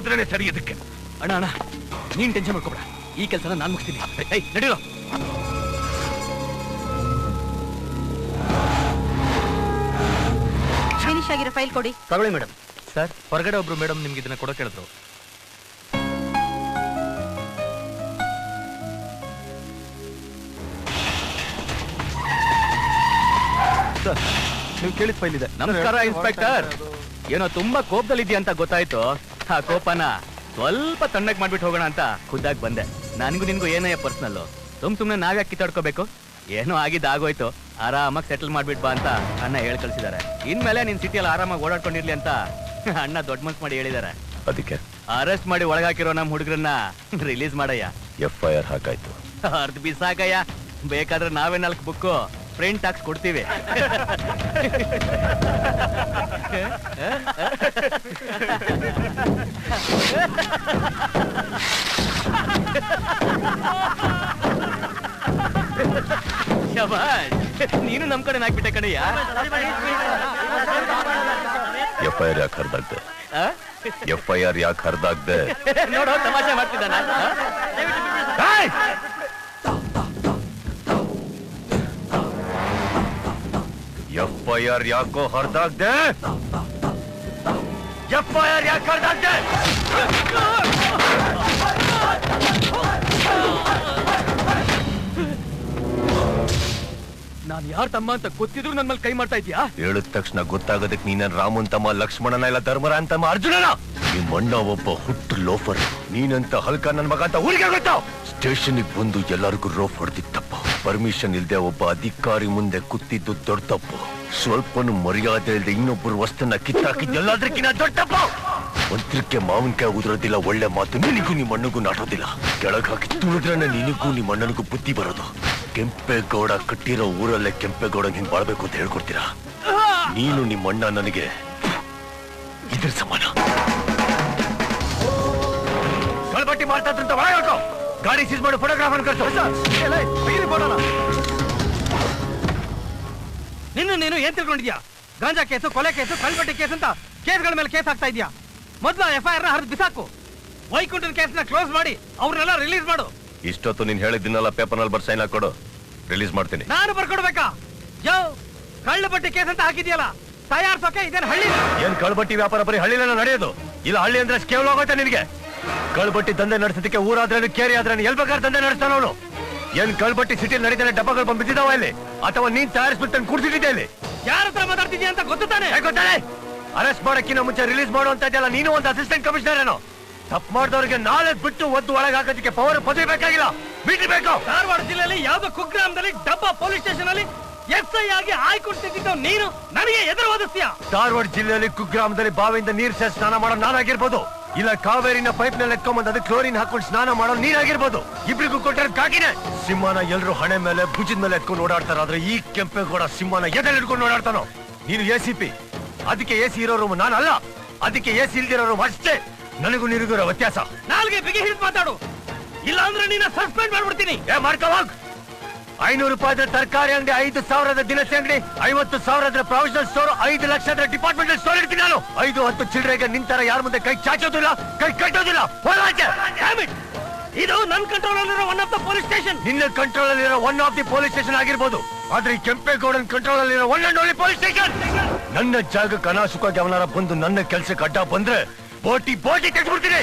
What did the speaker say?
ಹೋದ್ರೇನೆ ಸರಿ ಇದಕ್ಕೆ. ಅಣ್ಣ ಅಣ್ಣ ನೀನ್ ಟೆನ್ಷನ್ ಮಾಡ್ಕೋಬೇಡ, ಈ ಕೆಲಸನ ನಾನು ಮುಗಿಸ್ತೀನಿ. ನಡೀರೋ. ಫಿನಿಶ್ ಆಗಿರೋ ಫೈಲ್ ಕೊಡಿ. ತಗೊಳ್ಳಿ ಮೇಡಮ್. ಸರ್, ಹೊರಗಡೆ ಒಬ್ರು ಮೇಡಮ್ ನಿಮ್ಗೆ ಇದನ್ನ ಕೊಡೋ ಕೇಳಿದ್ರು. ಸರ್, ನೀವು ಕೇಳಿದ ಫೈಲ್ ಇದೆ. ನಮಸ್ಕಾರ ಇನ್ಸ್ಪೆಕ್ಟರ್. ಏನೋ ತುಂಬಾ ಕೋಪದಲ್ಲಿದ್ಯಾ ಅಂತ ಗೊತ್ತಾಯ್ತು. ಆ ಕೋಪನ ಸ್ವಲ್ಪ ತಣ್ಣಗ್ ಮಾಡ್ಬಿಟ್ಟು ಹೋಗೋಣ ಅಂತ ಖುದ್ದಾಗಿ ಬಂದೆ. ನನಗೂ ನಿನ್ಗೂ ಏನಯ್ಯ ಪರ್ಸನಲ್ಲು, ಸುಮ್ನೆ ನಾವ್ಯಾಕೆ ಕಿತ್ತಾಡ್ಕೋಬೇಕು? ಏನೋ ಆಗಿದ್ದು ಆಗೋಯ್ತು, ಆರಾಮಾಗಿ ಸೆಟಲ್ ಮಾಡ್ಬಿಟ್ ಬಾ ಅಂತ ಅಣ್ಣ ಹೇಳಿ ಕಳ್ಸಿದ್ದಾರೆ. ಇನ್ಮೇಲೆ ನಿನ್ ಸಿಟಿಯಲ್ಲಿ ಆರಾಮಾಗಿ ಓಡಾಡ್ಕೊಂಡಿರ್ಲಿ ಅಂತ ಅಣ್ಣ ದೊಡ್ಡ ಮನ್ಸು ಮಾಡಿ ಹೇಳಿದ್ದಾರೆ. ಅದಕ್ಕೆ ಅರೆಸ್ಟ್ ಮಾಡಿ ಒಳಗಾಕಿರೋ ನಮ್ಮ ಹುಡುಗರನ್ನ ರಿಲೀಸ್ ಮಾಡಯ್ಯ. FIR ಹಾಕಾಯ್ತು. ಅರ್ಧ ಬಿಸಾಕಯ್ಯ, ಬೇಕಾದ್ರೆ ನಾವೇ 4 ಬುಕ್ಕು ಪ್ರಿಂಟ್ ಹಾಕ್ಸ್ ಕೊಡ್ತೀವಿ. ನೀನು ನಮ್ ಕಡೆ ಹಾಕ್ಬಿಟ್ಟೆ ಕಣಯ್ಯ. FIR ಯಾಕೆ ಹರಿದಾಗ್ದೆ? FIR ಯಾಕೆ ಹರಿದಾಗ್ದೆ? ನೋಡೋ ತಮಾಷೆ ಮಾಡ್ತಿದ್ದಾನ. FIR ಯಾಕೋ ಹರಿದಾಗ್ದೆ? FIR ಯಾಕೆ ಹರಿದಾಗ್ದೆ? ನಾನು ಯಾರ ತಮ್ಮ ಅಂತ ಗೊತ್ತಿದ್ರು ನನ್ ಮೇಲೆ ಕೈ ಮಾಡ್ತಾ ಇದ್ಯಾ? ಹೇಳಿದ ತಕ್ಷಣ ಗೊತ್ತಾಗೋದಕ್ಕೆ ನೀನ ರಾಮನ್ ತಮ್ಮ, ಲಕ್ಷ್ಮಣನ, ಇಲ್ಲ ಧರ್ಮರಾಯನ್ ತಮ್ಮ, ಅರ್ಜುನನ? ನಿಮ್ಮ ಅಣ್ಣ ಒಬ್ಬ ಹುಟ್ಟು ಲೋಫರ್. ನೀನಂತ ಹಲ್ಕ ನನ್ ಮಗ ಅಂತ ಊರಿಗೆ ಗೊತ್ತಾ? ಸ್ಟೇಷನ್ಗೆ ಬಂದು ಎಲ್ಲರಿಗೂ ರೋಫ್ ಹೊಡೆದಿದ್ದ ತಪ್ಪು. ಪರ್ಮಿಷನ್ ಇಲ್ದೆ ಒಬ್ಬ ಅಧಿಕಾರಿ ಮುಂದೆ ಕೂತಿದ್ದು ದೊಡ್ಡ ತಪ್ಪು. ಸ್ವಲ್ಪನು ಮರ್ಯಾದೆ ಇಲ್ದೆ ಇನ್ನೊಬ್ಬರು ವಸ್ತುನ ಕಿತ್ತಾಕಿದ್ದು ಎಲ್ಲದಕ್ಕಿಂತ ದೊಡ್ಡ ತಪ್ಪು. ಮಂತ್ರಕ್ಕೆ ಮಾವಿನಕಾಯಿ ಉದುರೋದಿಲ್ಲ, ಒಳ್ಳೆ ಮಾತು ನಿನಗೂ ನಿಮ್ಮ ಅಣ್ಣಗೂ ನಾಟೋದಿಲ್ಲ. ಕೆಳಗೆ ಹಾಕಿ ತುಳಿದ್ರನೆ ನಿನಗೂ ನಿಮ್ಮ ಅಣ್ಣನಿಗೂ ಬುದ್ಧಿ ಬರೋದು. ಕೆಂಪೇಗೌಡ ಕಟ್ಟಿರೋ ಊರಲ್ಲೇ ಕೆಂಪೇಗೌಡ ನೀನ್ ಬಾಳ್ಬೇಕು ಅಂತ ಹೇಳ್ಕೊಡ್ತೀರಾ? ನೀನು ನಿಮ್ಮ ಅಣ್ಣ ನನಗೆ ಇದ್ರ ಸಮಾನ. ಕಳ್ಬಟ್ಟಿ ಮಾಡ್ತಾ ಇದ್ರಂತ ಒಳಗೆ ಹಾಕೋ. ಗಾಡಿ ಸೀಸ್ ಮಾಡಿ ಫೋಟೋಗ್ರಾಫರ್ ಕಳ್ಸೋ. ನೀನು ಏನ್ ತಿಳ್ಕೊಂಡಿದ್ಯಾ? ಗಾಂಜಾ ಕೇಸು, ಕೊಲೆ ಕೇಸು, ಕಳ್ಬಟ್ಟಿ ಕೇಸ್ ಅಂತ ಕೇಸ್ಗಳ ಮೇಲೆ ಕೇಸ್ ಆಗ್ತಾ ಇದೆಯಾ? ಮೊದಲು FIR ನ ಹರಿದು ಬಿಸಾಕು. ವೈಕುಂಠನ್ ಕೇಸ್ನ ಕ್ಲೋಸ್ ಮಾಡಿ ಅವ್ರನ್ನೆಲ್ಲ ರಿಲೀಸ್ ಮಾಡು. ಇಷ್ಟೊತ್ತು ನೀನ್ ಹೇಳಿದ್ದನ್ನೆಲ್ಲ ಪೇಪರ್ನಲ್ಲಿ ಬರ್ ಸೈನ್ ಹಾಕೊಡು, ರಿಲೀಸ್ ಮಾಡ್ತೀನಿ. ನಾನು ಬರ್ಕೊಡ್ಬೇಕಾ? ಯೋ, ಕಳ್ಳಬಟ್ಟಿ ಕೇಸ್ ಅಂತ ಹಾಕಿದ್ಯಲ್ಲ, ತಯಾರ್ಸೋಕೆ ಇದೇನು ಹಳ್ಳಿ? ಏನ್ ಕಳ್ಬಟ್ಟಿ ವ್ಯಾಪಾರ ಬರೀ ಹಳ್ಳಿನ ನಡೆಯೋದು? ಇಲ್ಲ ಹಳ್ಳಿ ಅಂದ್ರೆ ಕೇವಲ ಹೋಗುತ್ತೆ ನಿನಗೆ? ಕಳ್ಬಟ್ಟಿ ದಂಧೆ ನಡೆಸೋದಕ್ಕೆ ಊರಾದ್ರೆ ಕೇರಿ ಆದ್ರೆ ಎಲ್ ಬೇಕಾದ್ರೆ ದಂಧೆ ನಡೆಸ್ತಾನ ಅವನು. ಏನ್ ಕಳ್ಬಟ್ಟಿ ಸಿಟಿಯಲ್ಲಿ ನಡೀತಾನೆ ಡಬ್ಬಗಳು ಬಂದು ಬಿದ್ದಿದಾವ ಇಲ್ಲಿ, ಅಥವಾ ನೀನ್ ತಯಾರಿಸ್ಬಿಟ್ಟು ಕೂಡ್ಸಿಟ್ಟಿದ್ದೆ ಇಲ್ಲಿ? ಯಾರ ಹತ್ರ ಮಾತಾಡ್ತಿದ್ಯಾ ಅಂತ ಗೊತ್ತಾನೆ? ಗೊತ್ತಾನೆ. ಅರೆಸ್ಟ್ ಮಾಡಕ್ಕಿಂತ ಮುಂಚೆ ರಿಲೀಸ್ ಮಾಡುವಂತ ಇದೆಯಲ್ಲ, ನೀನು ಒಂದು ಅಸಿಸ್ಟೆಂಟ್ ಕಮಿಷನರ್ ಏನೋ? ತಪ್ಪು ಮಾಡಿದವ್ರಿಗೆ ನಾಳೆ ಬಿಟ್ಟು ಒದ್ದು ಒಳಗೆ ಹಾಕೋದಕ್ಕೆ ಪವರ್ ಪದವಿ ಬೇಕಾಗಿಲ್ಲ, ಮೀಟಿ ಬೇಕು. ಧಾರವಾಡ ಜಿಲ್ಲೆಯಲ್ಲಿ ಯಾವ್ದೋ ಕುಗ್ರಾಮದಲ್ಲಿ ಡಬ್ಬ ಪೊಲೀಸ್ ಸ್ಟೇಷನ್ ಅಲ್ಲಿ SI ಆಗಿ ಆಯ್ಕೊಡ್ತಿದ್ದ ನೀನು ನನಗೆ ಎದುರು ಓದಿಸ್ತೀಯ? ಧಾರವಾಡ ಜಿಲ್ಲೆಯಲ್ಲಿ ಕುಗ್ರಾಮದಲ್ಲಿ ಬಾವಿಯಿಂದ ನೀರ್ ಸೇರಿ ಸ್ನಾನ ಮಾಡೋ ನಾನಾಗಿರ್ಬೋದು, ಇಲ್ಲ ಕಾವೇರಿನ ಪೈಪ್ ನಲ್ಲಿ ಎತ್ಕೊಂಬಂದ್ ಅದಕ್ಕೆ ಕ್ಲೋರಿನ್ ಹಾಕೊಂಡು ಸ್ನಾನ ಮಾಡೋ ನೀನಾಗಿರ್ಬೋದು. ಇಬ್ರಿಗೂ ಕೊಟ್ಟಿರೋದು ಕಾಕಿನೇ. ಸಿಂಹನ ಎಲ್ರು ಹಣೆ ಮೇಲೆ ಭುಜದ ಮೇಲೆ ಎತ್ಕೊಂಡು ಓಡಾಡ್ತಾರ, ಆದ್ರೆ ಈ ಕೆಂಪೇಗೌಡ ಸಿಂಹನ ಎದಲ್ಲಿ ಹಿಡ್ಕೊಂಡು ಓಡಾಡ್ತಾನೋ. ನೀನು ACP, ಅದಕ್ಕೆ AC ಇರೋ ರೂಮ್ ನಾನಲ್ಲ, ಅದಕ್ಕೆ AC ಇಲ್ದಿರೋ ರೂಮ್ ಅಷ್ಟೇ. ನನಗೂ ನಿನಗೂ ವ್ಯತ್ಯಾಸ. ನಾಲ್ಗೆ ಬಿಗಿ ಹಿಡಿದು ಮಾತಾಡು, ಇಲ್ಲ ಅಂದ್ರೆ ನೀನ ಸಸ್ಪೆಂಡ್ ಮಾಡ್ಬಿಡ್ತೀನಿ. ಮಾಡ್ಕೋವಾಗ 500 ರೂಪಾಯಿ ತರಕಾರಿ ಅಂಗಡಿ, 5,000 ದಿನಸಿ ಅಂಗಡಿ, 50,000 provisional store, 5 lakh departmental store ಇರ್ತೀನಿ ನಾನು. 5-10 ಚಿಲ್ಲರೆಗೆ ನಿಂತರ ಯಾರ ಮುಂದೆ ಕೈ ಚಾಚೋದಿಲ್ಲ, ಕೈ ಕಟ್ಟೋದಿಲ್ಲ. ಇದು ನನ್ನ ಕಂಟ್ರೋಲ್ ಅಲ್ಲಿರೋ one of the police station. ನಿನ್ನ ಕಂಟ್ರೋಲ್ ಅಲ್ಲಿರೋ one of the police station ಆಗಿರ್ಬೋದು, ಆದ್ರೆ ಈ ಕೆಂಪೇಗೌಡನ್ ಕಂಟ್ರೋಲ್ ಅಲ್ಲಿರೋ one and only police station. ನನ್ನ ಜಾಗಕ್ಕೆ ಅನಾಶುಕಾಗಿ ಅವನಾರ ಬಂದು ನನ್ನ ಕೆಲಸಕ್ಕೆ ಅಡ್ಡ ಬಂದ್ರೆ ಬೋಟಿ ತೆಗೆದ್ಬಿಡ್ತೀನಿ.